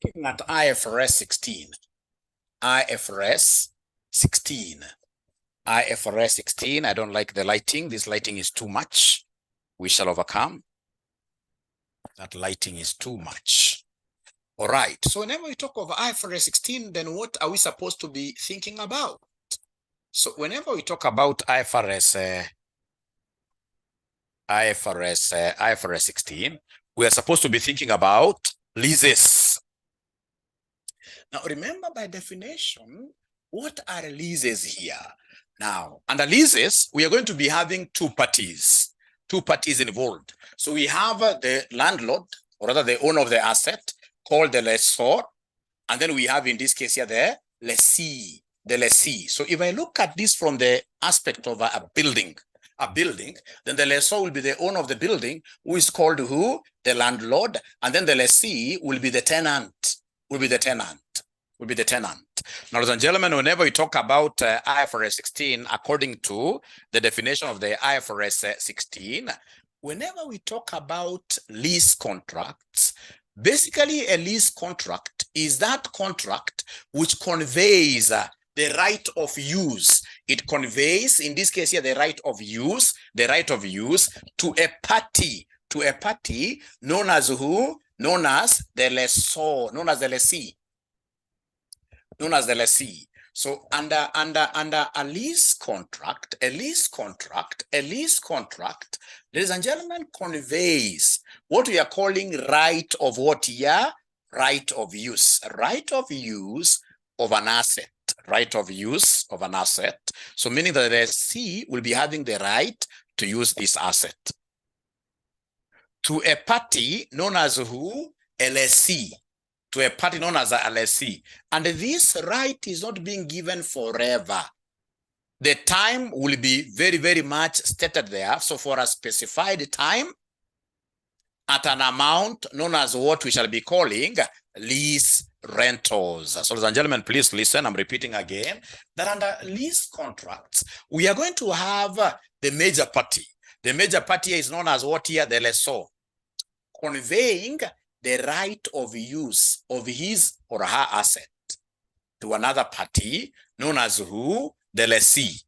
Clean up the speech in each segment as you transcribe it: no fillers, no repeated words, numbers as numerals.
looking at IFRS 16. IFRS 16. IFRS 16. I don't like the lighting. This lighting is too much. We shall overcome. That lighting is too much. All right. So whenever we talk of IFRS 16, then what are we supposed to be thinking about? So whenever we talk about IFRS 16, we are supposed to be thinking about leases. Now, remember, by definition, what are leases here? Now, under leases, we are going to be having two parties involved. So we have the landlord, or rather the owner of the asset, called the lessor. And then we have, in this case here, the lessee. So if I look at this from the aspect of a building, then the lessor will be the owner of the building, who is called who? The landlord. And then the lessee will be the tenant. Now, ladies and gentlemen, whenever we talk about IFRS 16, according to the definition of the IFRS 16, whenever we talk about lease contracts, basically a lease contract is that contract which conveys the right of use. It conveys, in this case here, the right of use to a party known as who? Known as the lessor, known as the lessee. So under a lease contract, ladies and gentlemen, conveys what we are calling right of what here? Right of use of an asset. So meaning that the lessee will be having the right to use this asset to a party known as who? A lessee. To a party known as a lessee. And this right is not being given forever. The time will be very, very much stated there. So for a specified time, at an amount known as what we shall be calling lease rentals. So ladies and gentlemen, please listen. I'm repeating again that under lease contracts, we are going to have the major party. The major party is known as what here? The lessor, conveying the right of use of his or her asset to another party known as who? The lessee.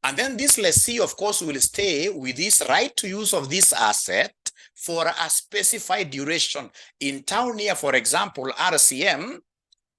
And then this lessee, of course, will stay with this right to use of this asset for a specified duration. In town here, for example, RCM,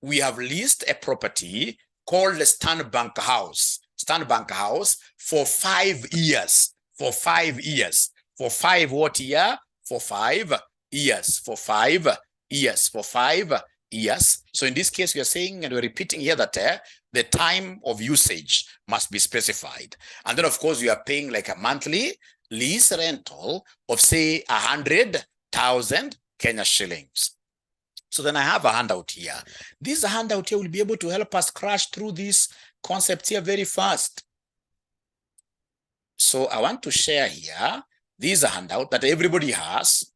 we have leased a property called the Stanbank House for 5 years. For 5 years. For 5 what year? For 5 years. For 5 years. For 5 years. So in this case, we are saying, and we're repeating here that the time of usage must be specified. And then, of course, you are paying like a monthly lease rental of, say, 100,000 Kenya shillings. So then I have a handout here. This handout here will be able to help us crash through these concepts here very fast. So I want to share here. This is a handout that everybody has.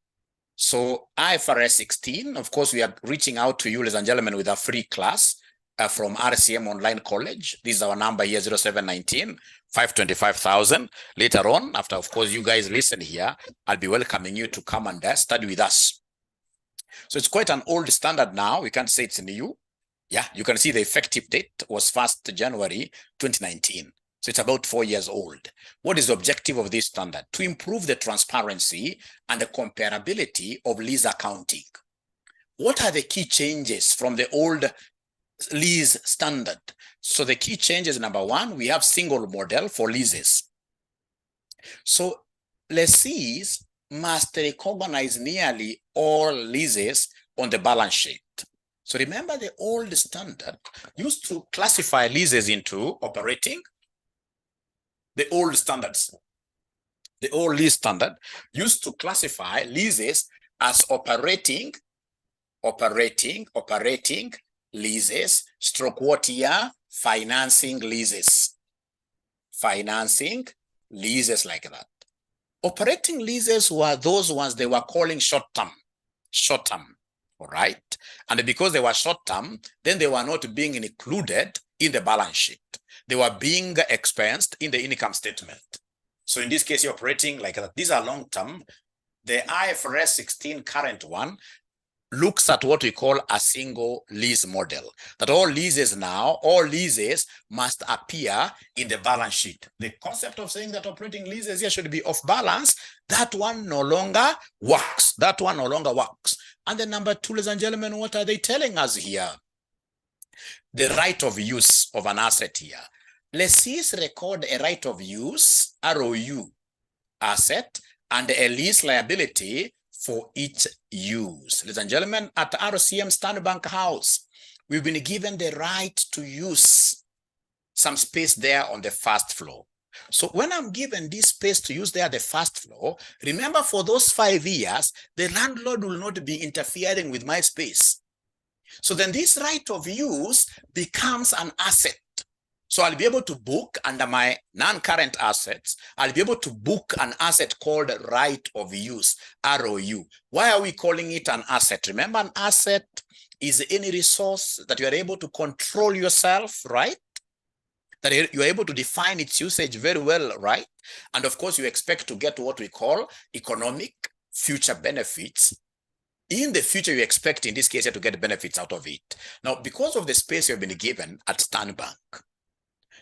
So IFRS 16, of course, we are reaching out to you, ladies and gentlemen, with a free class from RCM Online College. This is our number here, 0719 525,000. Later on, after, of course, you guys listen here, I'll be welcoming you to come and study with us. So it's quite an old standard now. We can't say it's new. Yeah, you can see the effective date was 1st January 2019. So it's about 4 years old. What is the objective of this standard? To improve the transparency and the comparability of lease accounting. What are the key changes from the old lease standard? So the key changes, number one, we have single model for leases. So lessees must recognize nearly all leases on the balance sheet. So remember, the old standard used to classify leases into operating. The old lease standard used to classify leases as operating leases, stroke what here? Financing leases like that. Operating leases were those ones they were calling short-term, all right? And because they were short-term, then they were not being included in the balance sheet. They were being expensed in the income statement. So in this case, you're operating like that. These are long-term. The IFRS 16 current one looks at what we call a single lease model, that all leases must appear in the balance sheet. The concept of saying that operating leases here should be off balance, that one no longer works. That one no longer works. And then number two, ladies and gentlemen, what are they telling us here? The right of use of an asset here. Lessees record a right of use, ROU, asset, and a lease liability for each use. Ladies and gentlemen, at RCM Standbank House, we've been given the right to use some space there on the first floor. So when I'm given this space to use there at the first floor, remember for those 5 years, the landlord will not be interfering with my space. So then this right of use becomes an asset. So I'll be able to book under my non-current assets, I'll be able to book an asset called right of use, ROU. Why are we calling it an asset? Remember, an asset is any resource that you are able to control yourself, right? That you're able to define its usage very well, right? And of course, you expect to get what we call economic future benefits. In the future, you expect, in this case, to get benefits out of it. Now, because of the space you've been given at Standbank,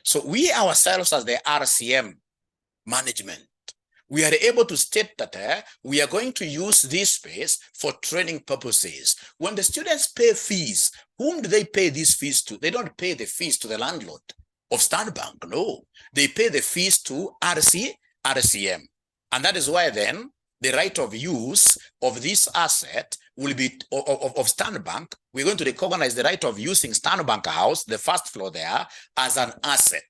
so we ourselves as the RCM management, we are able to state that we are going to use this space for training purposes. When the students pay fees, whom do they pay these fees to? They don't pay the fees to the landlord of Standbank, no. They pay the fees to RCM. And that is why then the right of use of this asset will be of Standbank. We're going to recognize the right of using Standbank House, the first floor there, as an asset.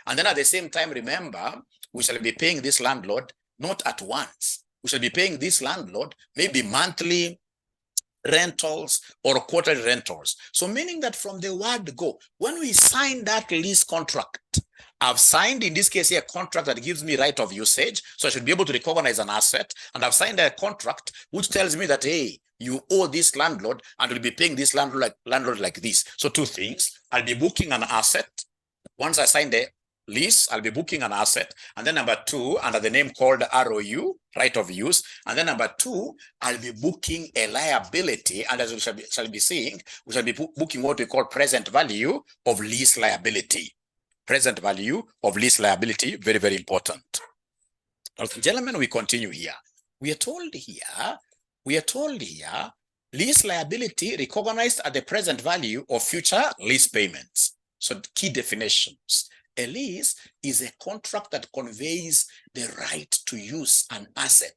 And then at the same time, remember, we shall be paying this landlord not at once. We shall be paying this landlord maybe monthly rentals or quarterly rentals. So meaning that from the word go, when we sign that lease contract, I've signed, in this case here, a contract that gives me right of usage, so I should be able to recognize an asset, and I've signed a contract which tells me that, hey, you owe this landlord, and we'll be paying this landlord like this. So 2 things, I'll be booking an asset. Once I sign the lease, I'll be booking an asset, and then number 2, under the name called ROU, right of use, and then number 2, I'll be booking a liability, and as we shall be seeing, we shall be booking what we call present value of lease liability. Present value of lease liability, very, very important. Okay, gentlemen, we continue here. We are told here, lease liability recognized at the present value of future lease payments. So key definitions. A lease is a contract that conveys the right to use an asset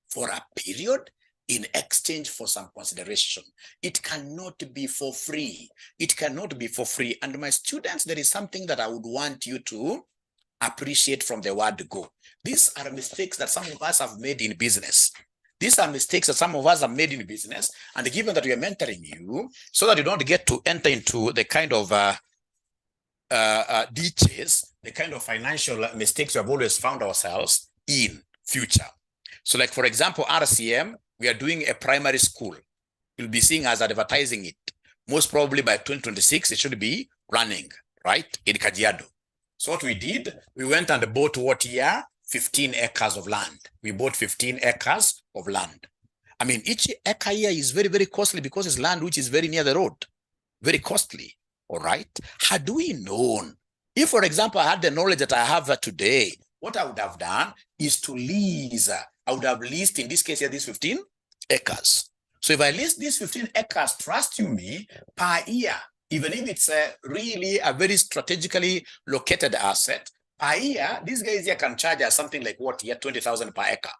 for a period in exchange for some consideration. It cannot be for free. It cannot be for free. And my students, there is something that I would want you to appreciate from the word go. These are mistakes that some of us have made in business. These are mistakes that some of us have made in business. And given that we are mentoring you, so that you don't get to enter into the kind of ditches, the kind of financial mistakes we have always found ourselves in future. So like, for example, RCM, we are doing a primary school. You'll be seeing us advertising it. Most probably by 2026, it should be running, right, in Kajiado. So what we did, we went and bought what here? 15 acres of land. We bought 15 acres of land. I mean, each acre here is very, very costly because it's land which is very near the road. Very costly, all right? Had we known, if, for example, I had the knowledge that I have today, what I would have done is to lease. I would have leased, in this case here, these 15 acres. So if I lease these 15 acres, trust you me, per year, even if it's really a very strategically located asset, per year, these guys here can charge us something like what here, 20,000 per acre.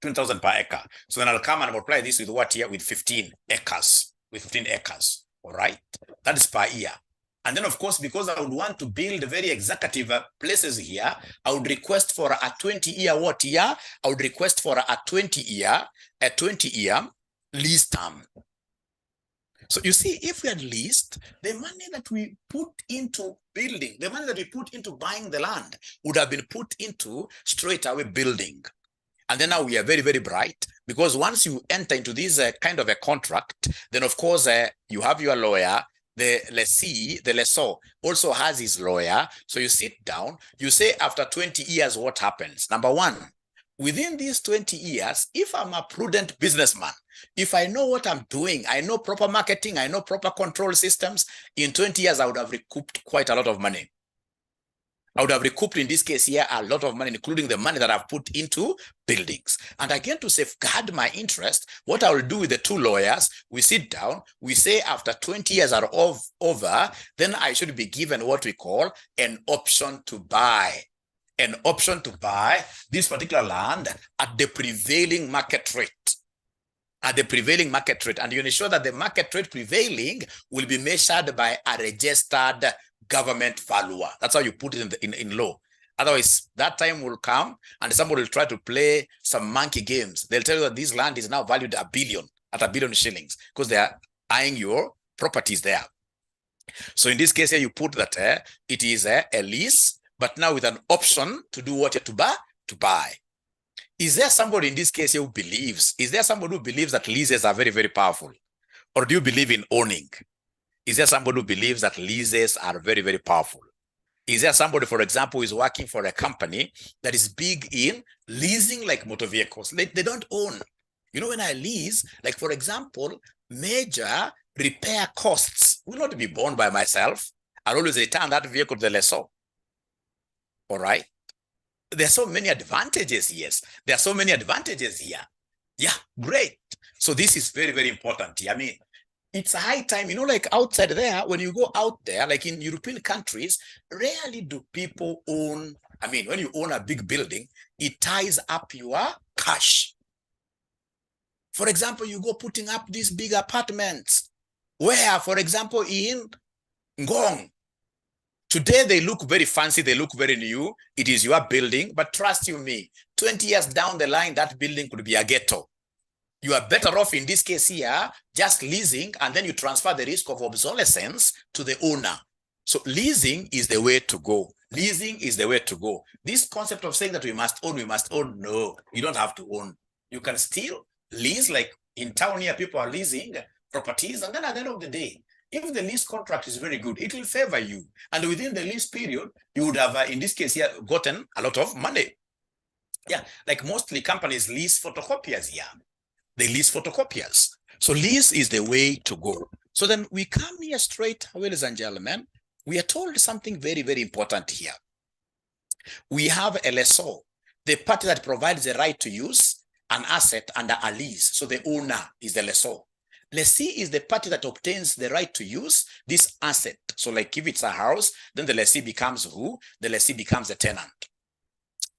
20,000 per acre. So then I'll come and multiply this with what here, with 15 acres, all right? That is per year. And then, of course, because I would want to build very executive places here, I would request for a 20-year what year? I would request for a 20-year lease term. So you see, if we had leased, the money that we put into building, the money that we put into buying the land would have been put into straight away building. And then now we are very, very bright, because once you enter into this kind of a contract, then of course you have your lawyer. The lessee, the lessor also has his lawyer. So you sit down, you say after 20 years, what happens? Number one, within these 20 years, if I'm a prudent businessman, If I know what I'm doing, I know proper marketing, I know proper control systems, in 20 years, I would have recouped quite a lot of money. I would have recouped in this case here a lot of money, including the money that I've put into buildings. And again, to safeguard my interest, what I will do with the two lawyers, we sit down, we say after 20 years are over, then I should be given what we call an option to buy. An option to buy this particular land at the prevailing market rate. At the prevailing market rate. And you ensure that the market rate prevailing will be measured by a registered government valuer. That's how you put it in law. Otherwise, that time will come and somebody will try to play some monkey games. They'll tell you that this land is now valued at $1 billion shillings because they are eyeing your properties there. So in this case here, you put that it is a lease, but now with an option to do what? To buy. Is there somebody in this case here who believes, that leases are very, very powerful? Or do you believe in owning? Is there somebody who believes that leases are very, very powerful? Is there somebody, for example, who is working for a company that is big in leasing like motor vehicles? They don't own. You know, when I lease, like for example, major repair costs will not be borne by myself. I'll always return that vehicle to the lessor. All right? There are so many advantages, yes. There are so many advantages here. Yeah, great. So this is very, very important here. I mean, it's a high time, you know, like outside there, when you go out there, like in European countries, rarely do people own, I mean, when you own a big building, it ties up your cash. For example, you go putting up these big apartments where, for example, in Ngong, today they look very fancy, they look very new. It is your building, but trust you me, 20 years down the line, that building could be a ghetto. You are better off in this case here, just leasing, and then you transfer the risk of obsolescence to the owner. So leasing is the way to go. Leasing is the way to go. This concept of saying that we must own, no, you don't have to own. You can still lease, like in town here, people are leasing properties, and then at the end of the day, if the lease contract is very good, it will favor you. And within the lease period, you would have, in this case here, gotten a lot of money. Yeah, like mostly companies lease photocopiers here. They lease photocopiers. So lease is the way to go. So then we come here straight, ladies and gentlemen, we are told something very, very important here. We have a lessor, the party that provides the right to use an asset under a lease. So the owner is the lessor. Lessee is the party that obtains the right to use this asset. So like if it's a house, then the lessee becomes who? The lessee becomes the tenant.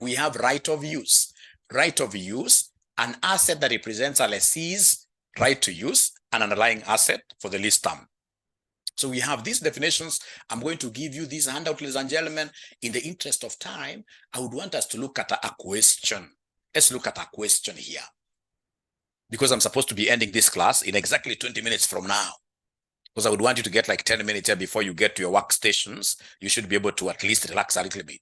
We have right of use. Right of use, an asset that represents a lessee's right to use an underlying asset for the lease term. So we have these definitions. I'm going to give you this handout, ladies and gentlemen. In the interest of time, I would want us to look at a question. Let's look at a question here. Because I'm supposed to be ending this class in exactly 20 minutes from now. Because I would want you to get like 10 minutes here before you get to your workstations. You should be able to at least relax a little bit.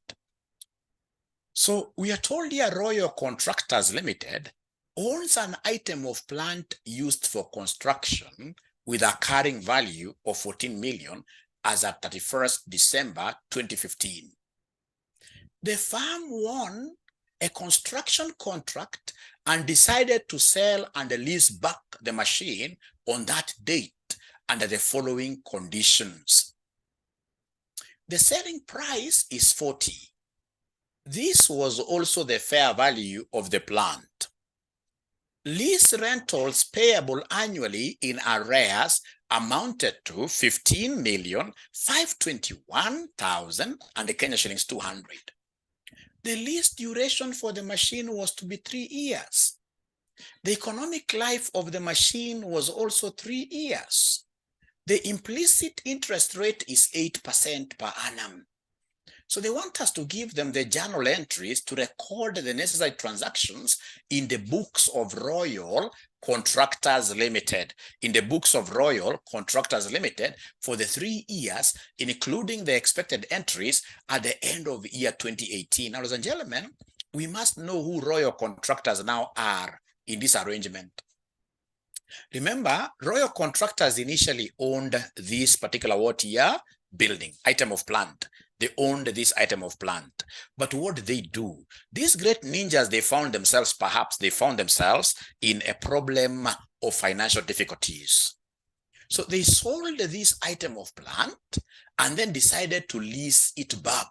So we are told here Royal Contractors Limited owns an item of plant used for construction with a carrying value of 14 million as at 31st December 2015. The firm won a construction contract and decided to sell and lease back the machine on that date under the following conditions. The selling price is 40. This was also the fair value of the plant. Lease rentals payable annually in arrears amounted to 15,521,000 and the Kenya shillings 200. The lease duration for the machine was to be 3 years. The economic life of the machine was also 3 years. The implicit interest rate is 8% per annum. So they want us to give them the journal entries to record the necessary transactions in the books of Royal Contractors Limited. In the books of Royal Contractors Limited for the 3 years, including the expected entries at the end of year 2018. Now, ladies and gentlemen, we must know who Royal Contractors now are in this arrangement. Remember, Royal Contractors initially owned this particular building, item of plant. They owned this item of plant. But what did they do? These great ninjas, perhaps they found themselves in a problem of financial difficulties. So they sold this item of plant and then decided to lease it back.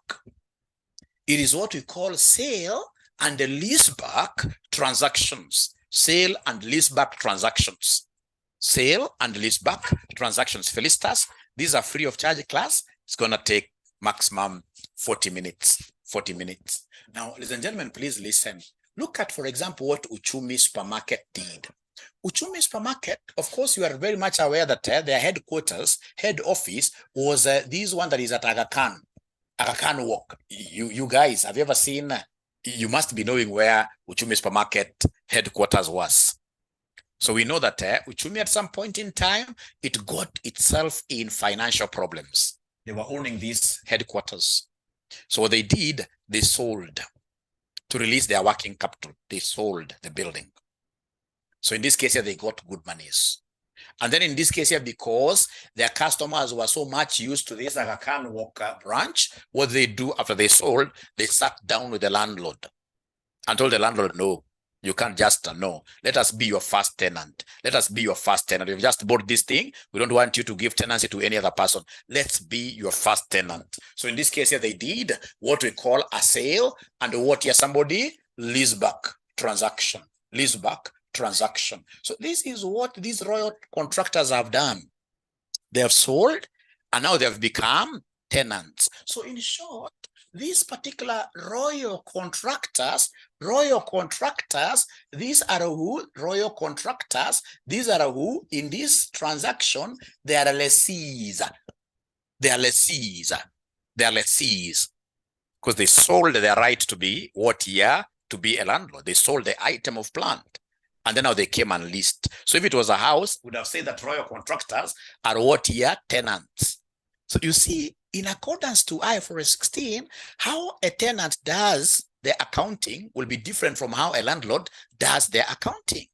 It is what we call sale and lease back transactions. Sale and lease back transactions. Sale and lease back transactions. Felicitas, these are free of charge class. It's going to take maximum 40 minutes. 40 minutes. Now, ladies and gentlemen, please listen. Look at, for example, what Uchumi Supermarket did. Uchumi Supermarket, of course, you are very much aware that their head office was this one that is at Aga Khan Walk. You guys, have you ever seen, you must be knowing where Uchumi Supermarket headquarters was. So we know that Uchumi at some point in time, it got itself in financial problems. They were owning these headquarters. So what they did, they sold to release their working capital. They sold the building. So in this case here, they got good monies. And then in this case here, because their customers were so much used to this Aga Khan Walk branch, what they do after they sold, they sat down with the landlord and told the landlord, no, you can't just no. Let us be your first tenant. Let us be your first tenant. We've just bought this thing. We don't want you to give tenancy to any other person. Let's be your first tenant. So in this case here, they did what we call a sale and what here somebody lease back transaction. Lease back transaction. So this is what these royal contractors have done. They have sold and now they have become tenants. So in short, these particular royal contractors, these are who? Royal contractors, these are who in this transaction, they are lessees. They are lessees. They are lessees. Because they sold their right to be what here? To be a landlord. They sold the item of plant. And then now they came and leased. So if it was a house, we would have said that royal contractors are what here? Tenants. So you see, in accordance to IFRS 16, how a tenant does their accounting will be different from how a landlord does their accounting.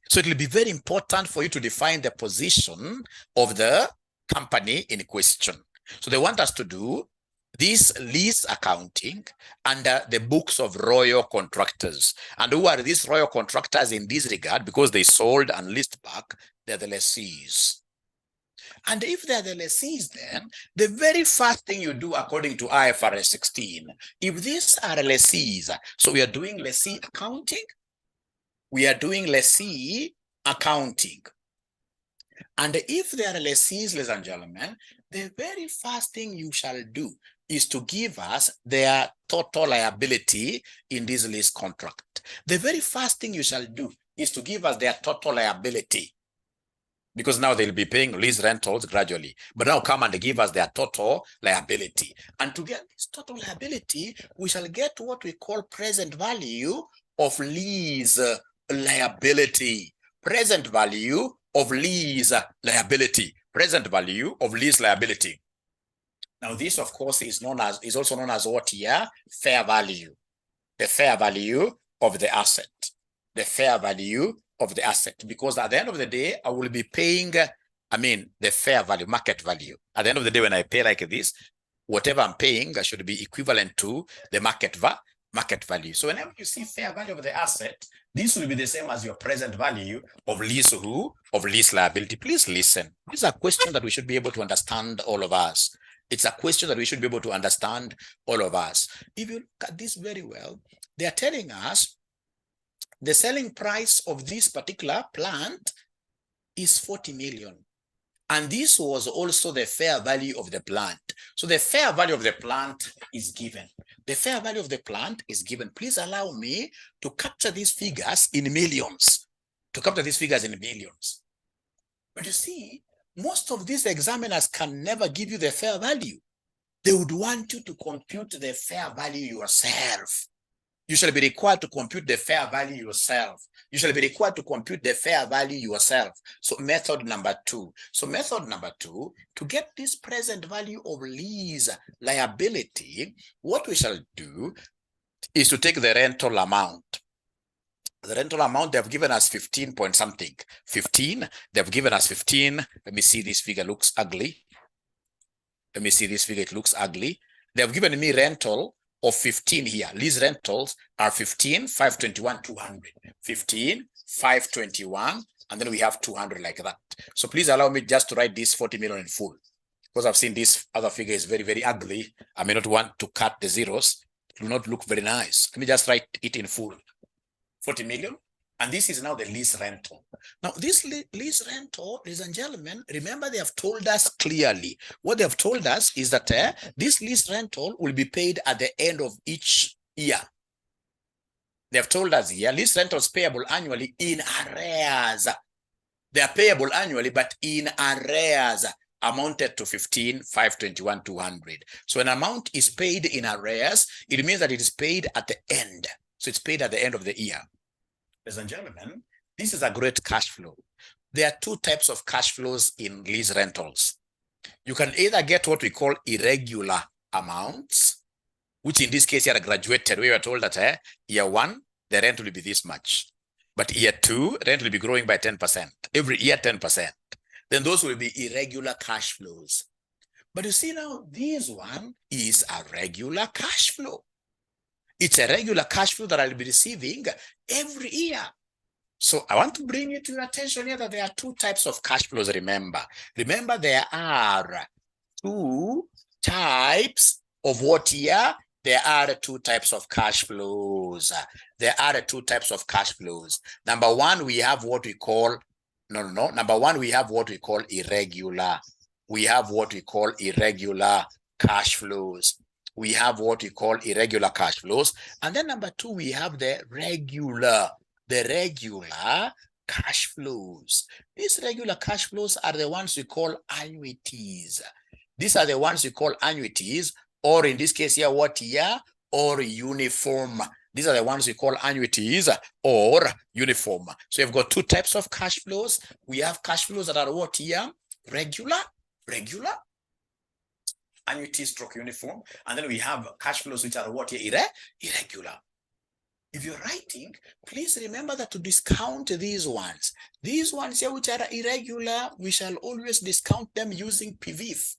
So it will be very important for you to define the position of the company in question. So they want us to do this lease accounting under the books of royal contractors. And who are these royal contractors in this regard? Because they sold and leased back, they're the lessees. And if they're the lessees, then the very first thing you do according to IFRS 16, if these are lessees, so we are doing lessee accounting, we are doing lessee accounting. And if they are lessees, ladies and gentlemen, the very first thing you shall do is to give us their total liability in this lease contract. The very first thing you shall do is to give us their total liability. Because now they'll be paying lease rentals gradually. But now come and give us their total liability. And to get this total liability, we shall get what we call present value of lease liability. Present value of lease liability. Present value of lease liability. Now this, of course, is also known as what here? Fair value. The fair value of the asset. The fair value of the asset, because at the end of the day, I will be paying, the fair value, market value. At the end of the day, when I pay like this, whatever I'm paying should be equivalent to the market value. So whenever you see fair value of the asset, this will be the same as your present value of lease liability. Please listen. This is a question that we should be able to understand, all of us. It's a question that we should be able to understand, all of us. If you look at this very well, they are telling us the selling price of this particular plant is 40 million. And this was also the fair value of the plant. So the fair value of the plant is given. The fair value of the plant is given. Please allow me to capture these figures in millions. But you see, most of these examiners can never give you the fair value. They would want you to compute the fair value yourself. You shall be required to compute the fair value yourself. You shall be required to compute the fair value yourself. So method number two. To get this present value of lease liability, what we shall do is to take the rental amount. The rental amount, they've given us 15 point something. 15, they've given us 15. Let me see, this figure looks ugly. It looks ugly. They have given me rental of 15 here. Lease rentals are 15, 521, 200. 15, 521, and then we have 200 like that. So please allow me just to write this 40 million in full, because I've seen this other figure is very, very ugly. I may not want to cut the zeros. It will not look very nice. Let me just write it in full. 40 million. And this is now the lease rental. Now, this lease rental, ladies and gentlemen, remember they have told us clearly. What they have told us is that this lease rental will be paid at the end of each year. They have told us here, lease rentals payable annually in arrears. They are payable annually, but in arrears, amounted to 15, 521, 200. So an amount is paid in arrears. It means that it is paid at the end. So it's paid at the end of the year. Ladies and gentlemen, this is a great cash flow. There are two types of cash flows in lease rentals. You can either get what we call irregular amounts, which in this case, you are graduated. We were told that year one, the rent will be this much. But year two, rent will be growing by 10%. Every year, 10%. Then those will be irregular cash flows. But you see now, this one is a regular cash flow. It's a regular cash flow that I'll be receiving every year. So I want to bring you to your attention here that there are two types of cash flows, remember. Remember, there are two types of what here? There are two types of cash flows. There are two types of cash flows. Number one, we have what we call, Number one, we have what we call irregular. We have what we call irregular cash flows. We have what we call irregular cash flows. And then number two, we have the regular cash flows. These regular cash flows are the ones we call annuities. These are the ones we call annuities, or in this case here, what year? Or uniform. These are the ones we call annuities or uniform. So you've got two types of cash flows. We have cash flows that are what year? Regular, annuity stroke uniform. And then we have cash flows which are what year? Irregular. If you're writing, please remember that to discount these ones here which are irregular, we shall always discount them using PVIF.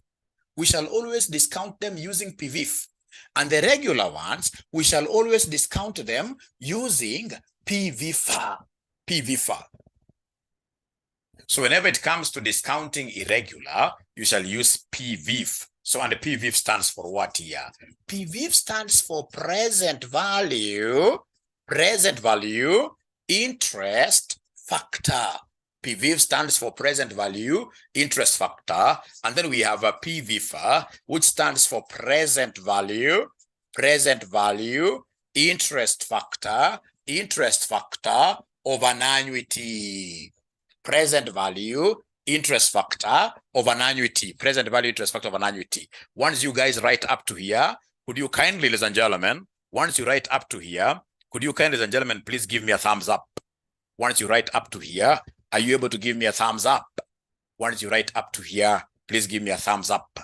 We shall always discount them using PVIF. And the regular ones, we shall always discount them using PVFA. So whenever it comes to discounting irregular, you shall use PVIF. So, and the PVIF stands for what here? PVIF stands for present value, interest factor. PVIF stands for present value, interest factor. And then we have a PVFA, which stands for present value, interest factor of an annuity. Present value, interest factor of an annuity. Present value, interest factor of an annuity. Once you guys write up to here, could you kindly, ladies and gentlemen, once you write up to here, could you kindly, ladies and gentlemen, please give me a thumbs up? Once you write up to here, are you able to give me a thumbs up? Once you write up to here, please give me a thumbs up.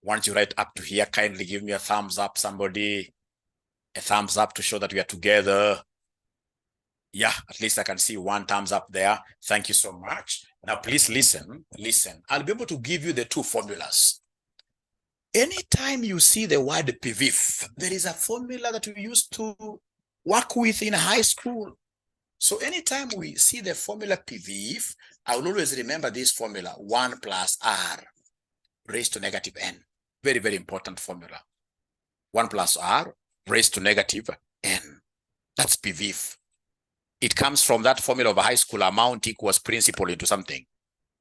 Once you write up to here, kindly give me a thumbs up, somebody. A thumbs up to show that we are together. Yeah, at least I can see one thumbs up there. Thank you so much. Now, please listen. I'll be able to give you the two formulas. Anytime you see the word PVIF, there is a formula that we used to work with in high school. So anytime we see the formula PVIF, I will always remember this formula, 1 plus R raised to negative N. Very, very important formula. 1 plus R raised to negative N. That's PVIF. It comes from that formula of a high school, amount equals principal into something.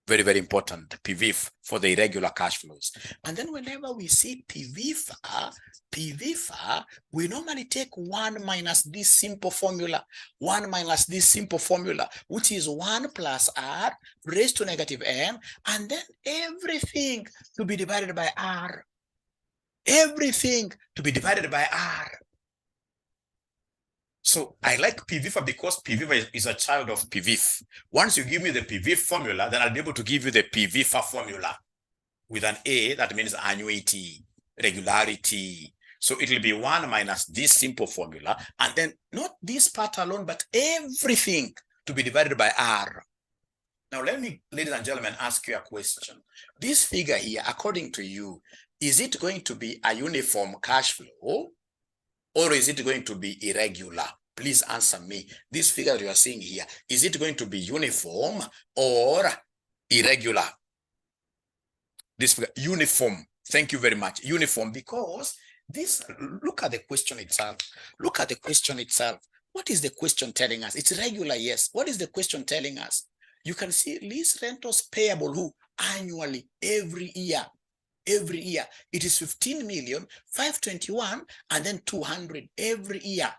Very, very important, PVIF for the irregular cash flows. And then whenever we see PVFA, we normally take 1 minus this simple formula, which is 1 plus R raised to negative N, and then everything to be divided by R. Everything to be divided by R. So I like PVFA because PVFA is a child of PVIF. Once you give me the PVIF formula, then I'll be able to give you the PVFA formula with an A. That means annuity, regularity. So it will be 1 minus this simple formula, and then not this part alone, but everything to be divided by R. Now let me, ladies and gentlemen, ask you a question. This figure here, according to you, is it going to be a uniform cash flow or is it going to be irregular? Please answer me. This figure you are seeing here, is it going to be uniform or irregular? This figure, uniform. Thank you very much. Uniform, because this, look at the question itself. Look at the question itself. What is the question telling us? It's regular, yes. What is the question telling us? You can see lease rentals payable who? Annually, every year. Every year. It is 15,521,000 and then 200 every year.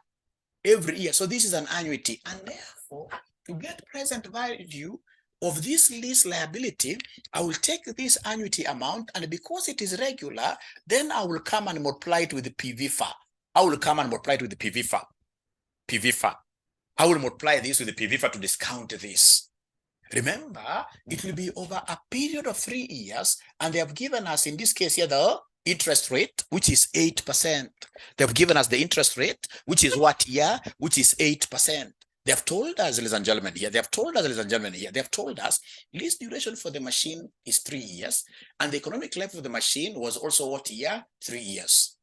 Every year. So this is an annuity. And therefore, to get present value of this lease liability, I will take this annuity amount, and because it is regular, then I will come and multiply it with the PVFA. I will come and multiply it with the PVFA. PVFA. I will multiply this with the PVFA to discount this. Remember, it will be over a period of 3 years, and they have given us, in this case here, the interest rate, which is 8%. They have given us the interest rate, which is what year? Which is 8%. They have told us, ladies and gentlemen, here, they have told us lease duration for the machine is 3 years, and the economic life of the machine was also what year? 3 years.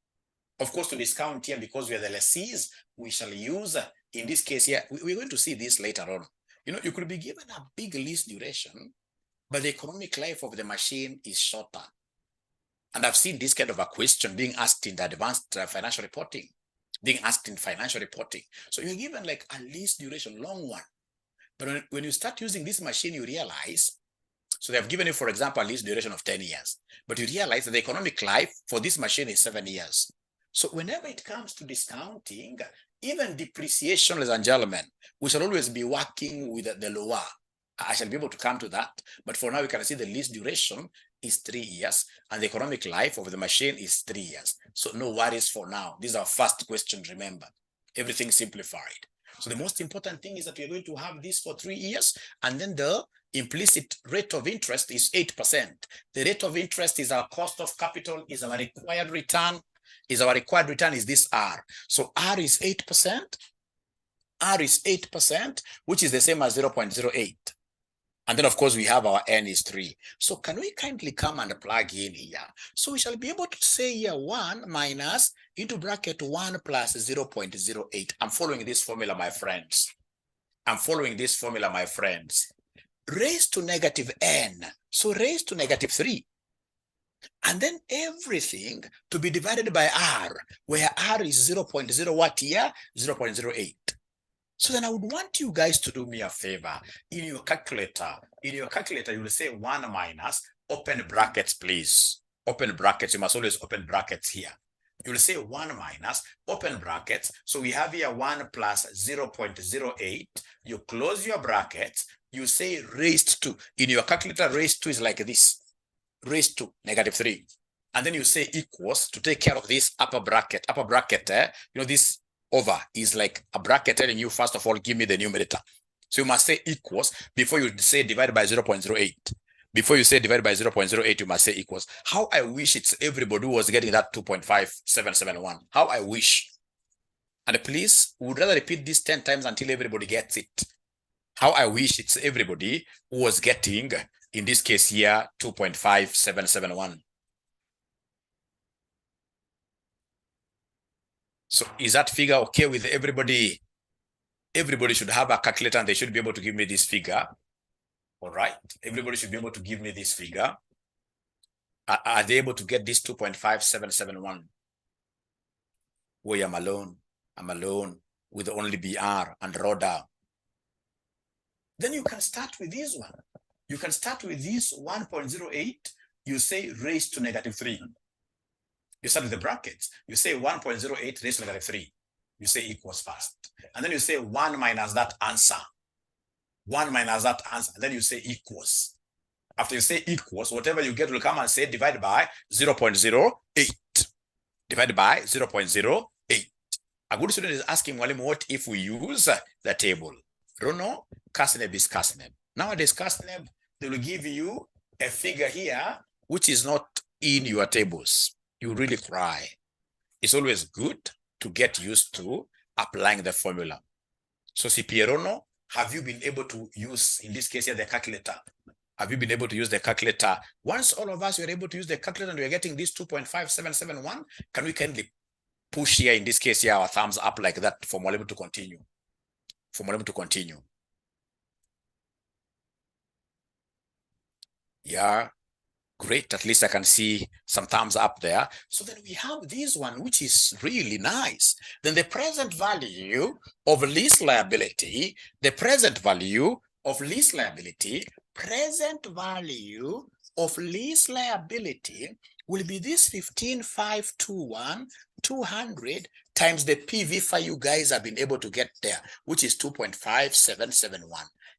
Of course, to discount here, because we are the lessees, we shall use, in this case here, we're going to see this later on. You know, you could be given a big lease duration, but the economic life of the machine is shorter. And I've seen this kind of a question being asked in the advanced financial reporting, So you're given like a lease duration, long one. But when you start using this machine, you realize, so they have given you, for example, a lease duration of 10 years, but you realize that the economic life for this machine is 7 years. So whenever it comes to discounting, even depreciation, ladies and gentlemen, we shall always be working with the lower. I shall be able to come to that. But for now, we can see the lease duration is 3 years and the economic life of the machine is 3 years. So no worries for now. This is our first question, remember. Everything simplified. So the most important thing is that we're going to have this for 3 years, and then the implicit rate of interest is 8%. The rate of interest is our cost of capital, is our required return. Is this R. So R is 8%. R is 8%, which is the same as 0.08. And then, of course, we have our N is 3. So can we kindly come and plug in here? So we shall be able to say here 1 minus into bracket 1 plus 0.08. I'm following this formula, my friends. Raised to negative N. So raised to negative 3. And then everything to be divided by R, where R is 0.0 what here? 0.08. So then I would want you guys to do me a favor. In your calculator, you will say 1 minus, open brackets, please. Open brackets. You must always open brackets here. You will say 1 minus, open brackets. So we have here 1 plus 0.08. You close your brackets. You say raised to. In your calculator, raised to is like this. Raised to negative 3. And then you say equals to take care of this upper bracket. You know, this over is like a bracket telling you, first of all, give me the numerator. So you must say equals before you say divide by 0.08. Before you say divide by 0.08, you must say equals. How I wish it's everybody who was getting that 2.5771. How I wish. And please, we would rather repeat this 10 times until everybody gets it. How I wish it's everybody who was getting, in this case here, 2.5771. So is that figure okay with everybody? Everybody should have a calculator and they should be able to give me this figure. All right. Everybody should be able to give me this figure. Are they able to get this 2.5771? Where I'm alone with only BR and RODA. Then you can start with this one. You can start with this 1.08. You say raised to negative 3. You start with the brackets. You say 1.08 raised to negative 3. You say equals first. And then you say 1 minus that answer. 1 minus that answer. And then you say equals. After you say equals, whatever you get will come and say divide by 0.08. Divide by 0.08. A good student is asking, Walim, what if we use the table? Rono, Kasneb is Kasneb. Nowadays, Kasneb, they will give you a figure here, which is not in your tables. You really cry. It's always good to get used to applying the formula. So, si Pierono, have you been able to use, in this case here, the calculator? Have you been able to use the calculator? Once all of us were able to use the calculator and we're getting this 2.5771, can we kindly push here, in this case here, our thumbs up like that for more able to continue? For more able to continue. Yeah, great. At least I can see some thumbs up there. So then we have this one, which is really nice. Then the present value of lease liability, the present value of lease liability, present value of lease liability will be this 15,521, 200 times the PV you guys have been able to get there, which is 2.5771.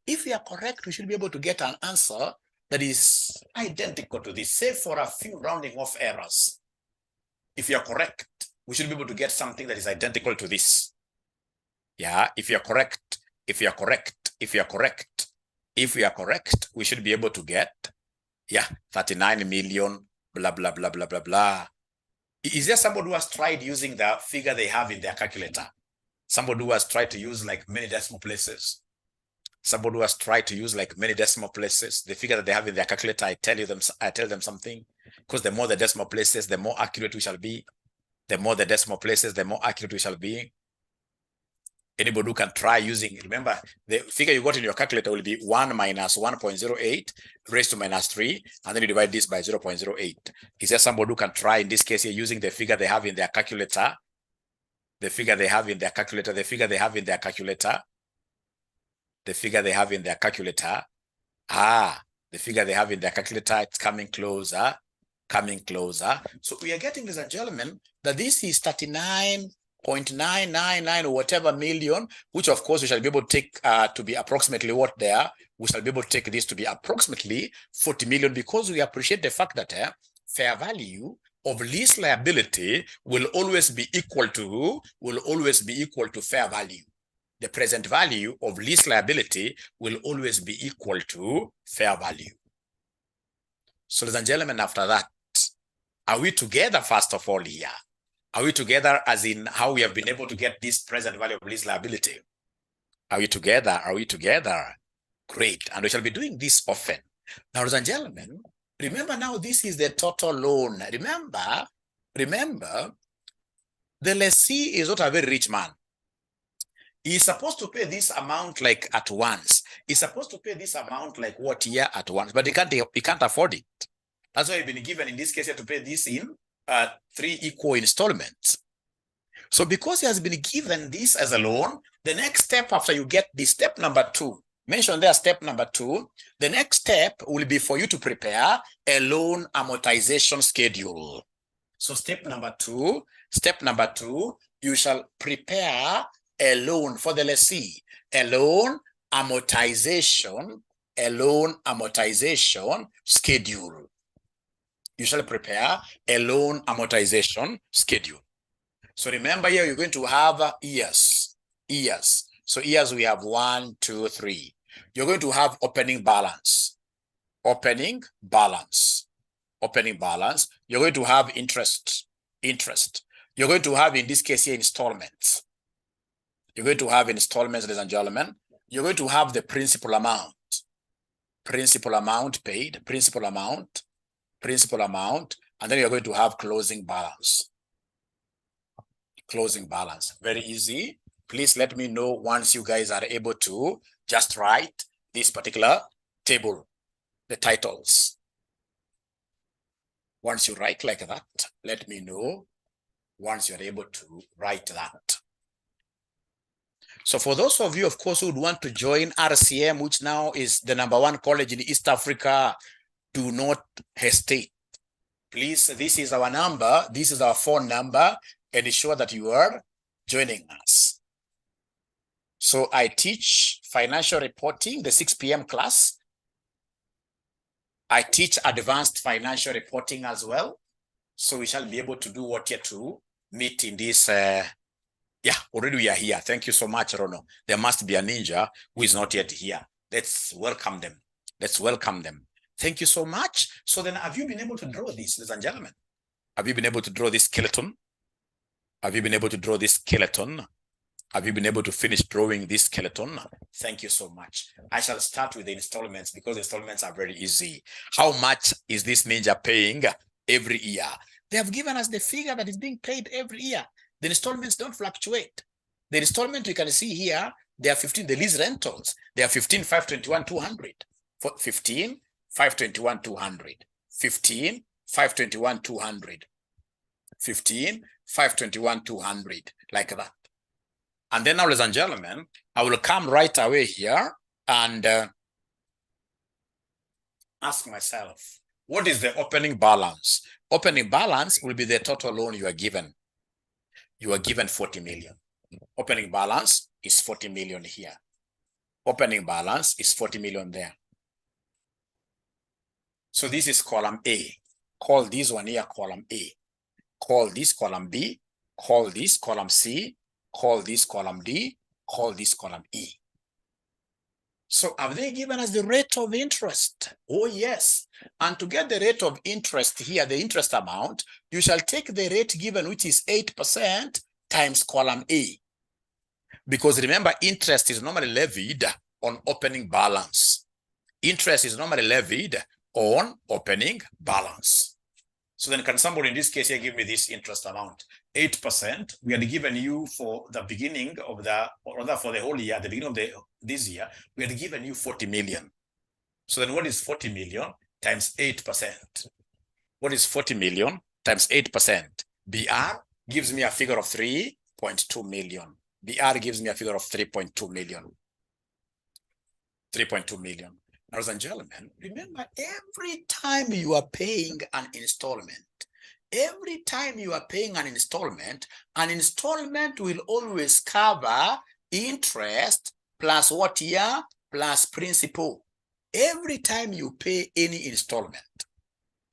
If we are correct, we should be able to get an answer that is identical to this, save for a few rounding off errors. If you're correct, we should be able to get something that is identical to this. Yeah, if you're correct, if you're correct, if you're correct, if we are correct, we should be able to get, yeah, 39 million, blah, blah, blah, blah, blah, blah. Is there somebody who has tried using the figure they have in their calculator? Somebody who has tried to use like many decimal places? Somebody who has tried to use like many decimal places, the figure that they have in their calculator, I tell them something, because the more the decimal places, the more accurate we shall be. The more the decimal places, the more accurate we shall be. Anybody who can try using, remember, the figure you got in your calculator will be 1 minus 1.08 raised to minus 3, and then you divide this by 0.08. Is there somebody who can try in this case here using the figure they have in their calculator? The figure they have in their calculator, the figure they have in their calculator. The figure they have in their calculator. The figure they have in their calculator, it's coming closer, coming closer. So we are getting, ladies and gentlemen, that this is 39.999 or whatever million, which of course we shall be able to take to be approximately what there. We shall be able to take this to be approximately 40 million, because we appreciate the fact that fair value of lease liability will always be equal to fair value. The present value of lease liability will always be equal to fair value. So, ladies and gentlemen, after that, are we together first of all here? Are we together as in how we have been able to get this present value of lease liability? Are we together? Are we together? Great. And we shall be doing this often. Now, ladies and gentlemen, remember now this is the total loan. Remember, the lessee is not a very rich man. He's supposed to pay this amount like at once. He's supposed to pay this amount like what year at once, but he can't afford it. That's why he's been given in this case to pay this in 3 equal installments. So because he has been given this as a loan, the next step after you get this, step number 2, mention there step number 2, the next step will be for you to prepare a loan amortization schedule. So step number 2, you shall prepare a loan for the lessee, a loan amortization schedule. You shall prepare a loan amortization schedule. So remember here, you're going to have years. So years we have 1, 2, 3. You're going to have opening balance. You're going to have interest. You're going to have, in this case here, installments. You're going to have installments, ladies and gentlemen. You're going to have the principal amount paid, principal amount, and then you're going to have closing balance. Very easy. Please let me know once you guys are able to just write this particular table, the titles. Once you write like that, let me know once you're able to write that. So for those of you, of course, who would want to join RCM, which now is the #1 college in East Africa, do not hesitate. Please, this is our number. This is our phone number, and ensure that you are joining us. So I teach financial reporting, the 6 p.m. class. I teach advanced financial reporting as well. So we shall be able to do what yet to meet in this. Yeah, already we are here. Thank you so much, Rono. There must be a ninja who is not yet here. Let's welcome them. Thank you so much. So then, have you been able to draw this, ladies and gentlemen? Have you been able to draw this skeleton? Have you been able to finish drawing this skeleton? Thank you so much. I shall start with the installments because installments are very easy. How much is this ninja paying every year? They have given us the figure that is being paid every year. The installments don't fluctuate. The installment you can see here, they are 15, the lease rentals, they are 15, 521, 200. 15, 521, 200. 15, 521, 200. 15, 521, 200, like that. And then now, ladies and gentlemen, I will come right away here and ask myself, what is the opening balance? Opening balance will be the total loan you are given. You are given 40 million. Opening balance is 40 million here. Opening balance is 40 million there. So this is column A. Call this one here column A. Call this column B. Call this column C. Call this column D, call this column E. So have they given us the rate of interest? Oh, yes. And to get the rate of interest here, the interest amount, you shall take the rate given, which is 8% times column A. Because remember, interest is normally levied on opening balance. Interest is normally levied on opening balance. So then can somebody in this case here give me this interest amount? 8%. We had given you for the beginning of the, or rather for the whole year, at the beginning of this year, we had given you 40 million. So then what is 40 million times 8%? What is 40 million times 8%? BR gives me a figure of 3.2 million. BR gives me a figure of 3.2 million. 3.2 million. Ladies and gentlemen, remember, every time you are paying an installment, every time you are paying an installment will always cover interest plus what here? Plus principal. Every time you pay any installment,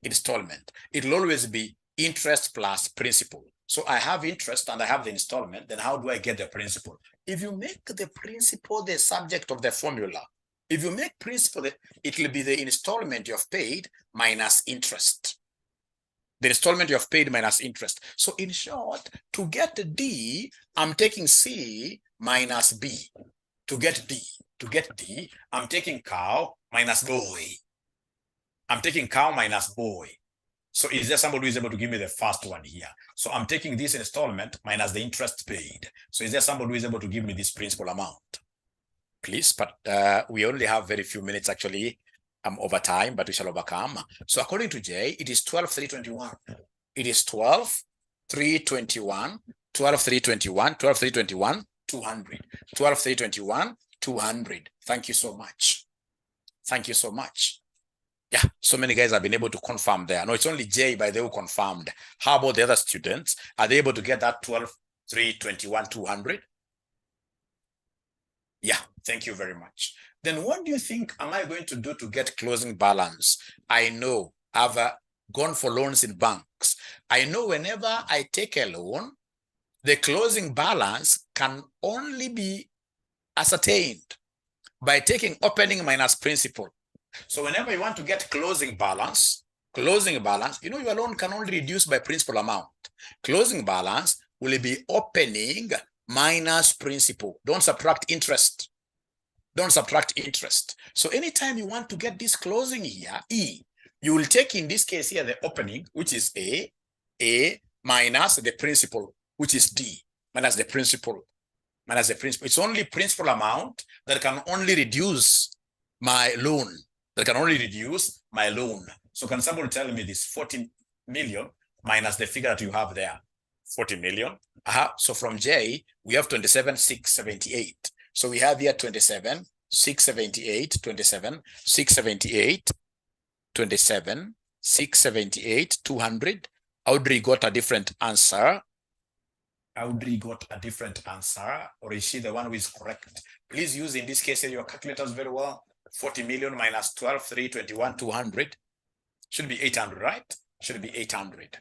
it will always be interest plus principal. So I have interest and I have the installment, then how do I get the principal? If you make the principal the subject of the formula, if you make principal, it will be the installment you have paid minus interest. The installment you have paid minus interest. So in short, to get D, I'm taking C minus B. To get D, I'm taking cow minus boy. I'm taking cow minus boy. So is there somebody who is able to give me the first one here? So I'm taking this installment minus the interest paid. So is there somebody who is able to give me this principal amount? Please, but we only have very few minutes actually. I'm over time, but we shall overcome. So according to J, it is 12,321. It is 12,321, 12,321, 12,321, 200. 12,321, 200. Thank you so much. Thank you so much. Yeah, so many guys have been able to confirm there. No, it's only J by the way who confirmed. How about the other students? Are they able to get that 12,321, 200? Yeah, thank you very much. Then what do you think am I going to do to get closing balance? I know I've gone for loans in banks. I know whenever I take a loan, the closing balance can only be ascertained by taking opening minus principal. So whenever you want to get closing balance, you know your loan can only reduce by principal amount. Closing balance will be opening minus principal. Don't subtract interest. Don't subtract interest. So anytime you want to get this closing here, E, you will take in this case here the opening, which is A minus the principal, which is D, minus the principal. It's only principal amount that can only reduce my loan. So can somebody tell me this 40 million minus the figure that you have there? 40 million. So from J, we have 27,678. So we have here 27,678, 27,678, 27,678, 200. Audrey got a different answer. Or is she the one who is correct? Please use in this case your calculators very well. 40 million minus 12,321, 200. Should be 800, right? Should be 800.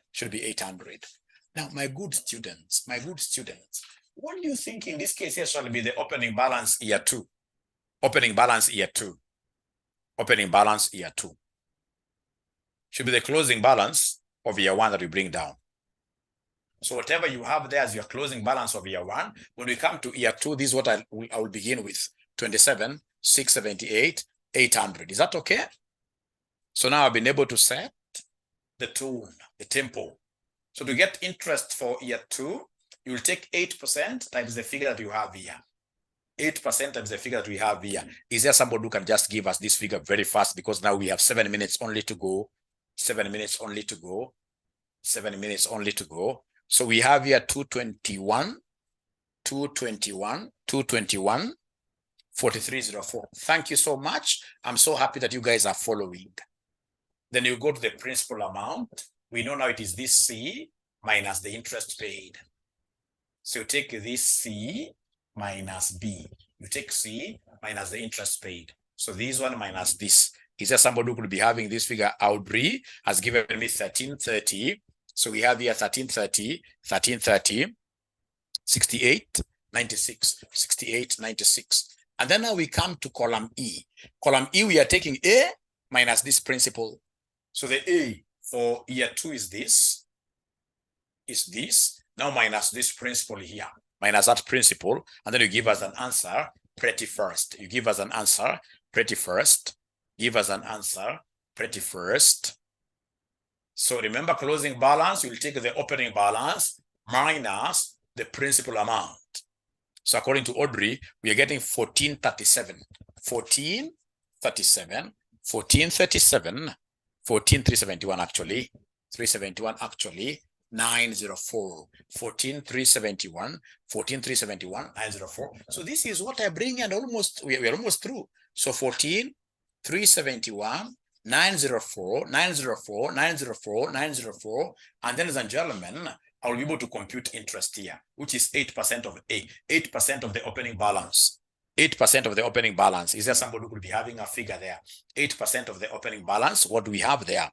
Now, my good students, what do you think in this case here shall be the opening balance year 2? Opening balance year 2. Should be the closing balance of year 1 that we bring down. So whatever you have there as your closing balance of year 1, when we come to year 2, this is what I will begin with, 27, 678, 800. Is that okay? So now I've been able to set the tune, the tempo. So to get interest for year 2, you will take 8% times the figure that you have here. 8% times the figure that we have here. Is there somebody who can just give us this figure very fast? Because now we have 7 minutes only to go. 7 minutes only to go. 7 minutes only to go. So we have here 221, 221, 221, 4304. Thank you so much. I'm so happy that you guys are following. Then you go to the principal amount. We know now it is this C minus the interest paid. So you take this C minus B. You take C minus the interest paid. So this one minus this. Is there somebody who could be having this figure? Audrey has given me 1330. So we have here 1330, 1330, 68, 96, 68, 96. And then now we come to column E. Column E, we are taking A minus this principal. So the A for year 2 is this. Now minus this principal here. Minus that principal. And then you give us an answer pretty first. You give us an answer pretty first. Give us an answer pretty first. So remember, closing balance, you will take the opening balance minus the principal amount. So according to Audrey, we are getting 1437. 1437, 1437, 14371 actually. 371 actually. 904. 14371, 14371, 904. So this is what I bring, and we are almost through. So 14371, 904, 904, 904, 904, and then, ladies and gentlemen, I will be able to compute interest here, which is 8% of A, 8% of the opening balance. 8% of the opening balance. Is there somebody who could be having a figure there? 8% of the opening balance. What do we have there?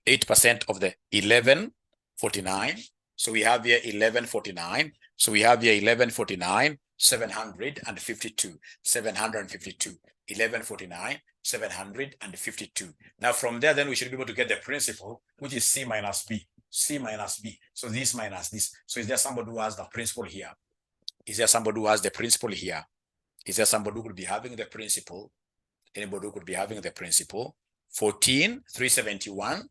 8% of the 1149. So we have here 1149. So we have here 1149, 752, 752, 1149, 752. Now from there, then we should be able to get the principal, which is C minus B. C minus B. So this minus this. So is there somebody who has the principal here? Is there somebody who has the principal here? Is there somebody who could be having the principal? Anybody who could be having the principal? 14,371,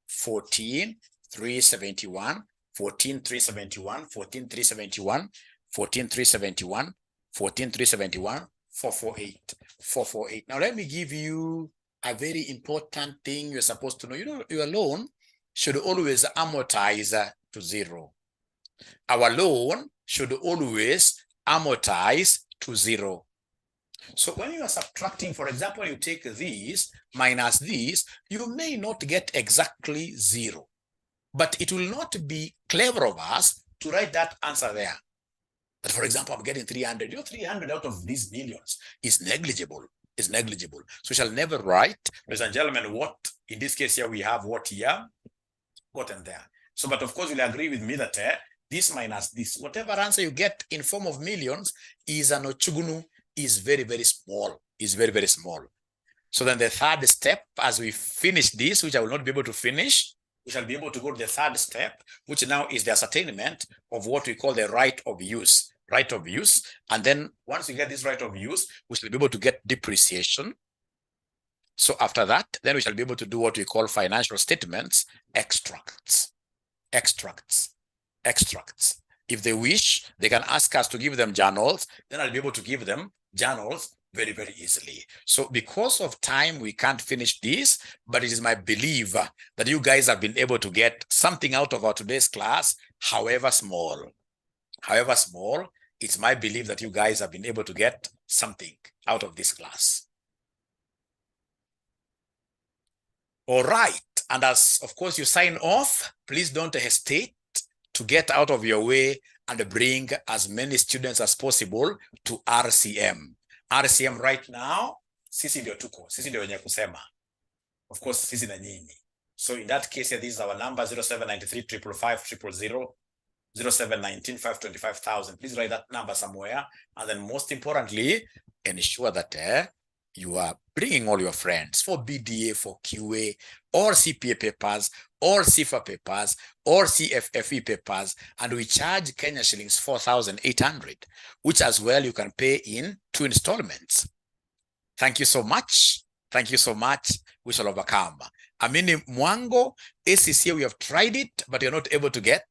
14,371, 14,371, 14,371, 14,371, 14,371, 448, 448. Now let me give you a very important thing you're supposed to know. You know, your loan should always amortize to zero. Our loan should always amortize to zero. So when you are subtracting, for example, you take this minus this, you may not get exactly zero, but it will not be clever of us to write that answer there. But for example, I'm getting 300. You know, 300 out of these millions is negligible. Is negligible. So we shall never write, ladies and gentlemen, what in this case here we have what here, what in there. So, but of course, you'll agree with me that this minus this, whatever answer you get in form of millions is an ochugunu, is very, very small. Is very, very small. So then the third step, as we finish this, which I will not be able to finish, we shall be able to go to the third step, which now is the ascertainment of what we call the right of use. Right of use. And then once we get this right of use, we shall be able to get depreciation. So after that, then we shall be able to do what we call financial statements, extracts. Extracts. Extracts. If they wish, they can ask us to give them journals. Then I'll be able to give them journals very, very easily. So because of time, we can't finish this, but it is my belief that you guys have been able to get something out of our today's class, however small. However small, it's my belief that you guys have been able to get something out of this class. All right. And as, of course, you sign off, please don't hesitate to get out of your way and bring as many students as possible to RCM. RCM right now, sisi ndio tuko, sisi ndio wenye kusema. Of course, sisi na nyinyi. So in that case, this is our number, 0793 555 000, 0719 525,000. Please write that number somewhere. And then most importantly, ensure that you are bringing all your friends for BDA, for QA, or CPA papers, or CIFA papers, or CFFE papers, and we charge Kenya shillings 4,800, which as well you can pay in 2 installments. Thank you so much. Thank you so much. We shall overcome. Amini Mwango, ACCA, we have tried it, but you're not able to get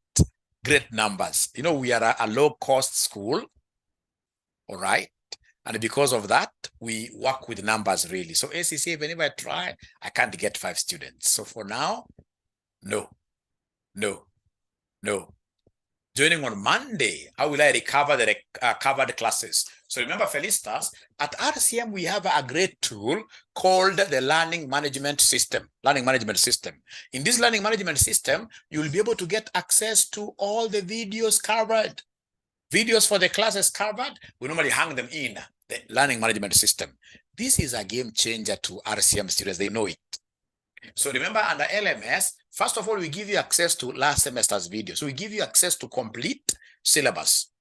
great numbers. You know, we are a low-cost school, all right? And because of that, we work with numbers really. So ACCA, whenever I try, I can't get 5 students. So for now, no. Joining on Monday, how will I recover the covered classes? So remember, Felicitas, at RCM, we have a great tool called the Learning Management System. In this Learning Management System, you'll be able to get access to all the videos covered. Videos for the classes covered, we normally hang them in the Learning Management System. This is a game changer to RCM students. They know it. So remember, under LMS, first of all, we give you access to last semester's video. So we give you access to complete syllabus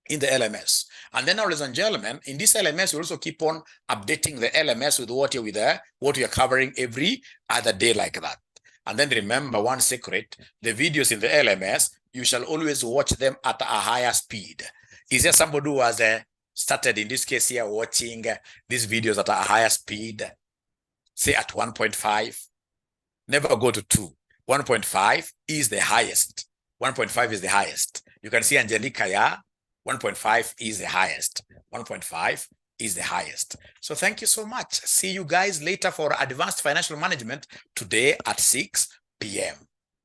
in the LMS. And then, ladies and gentlemen, in this LMS, we also keep on updating the LMS with what you're covering every other day like that. And then remember one secret, the videos in the LMS, you shall always watch them at a higher speed. Is there somebody who has started, in this case here, watching these videos at a higher speed? Say at 1.5, never go to 2. 1.5 is the highest. 1.5 is the highest. You can see Angelica, yeah? 1.5 is the highest. 1.5 is the highest. So thank you so much. See you guys later for Advanced Financial Management today at 6 p.m.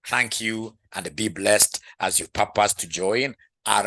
Thank you and be blessed as you purpose to join our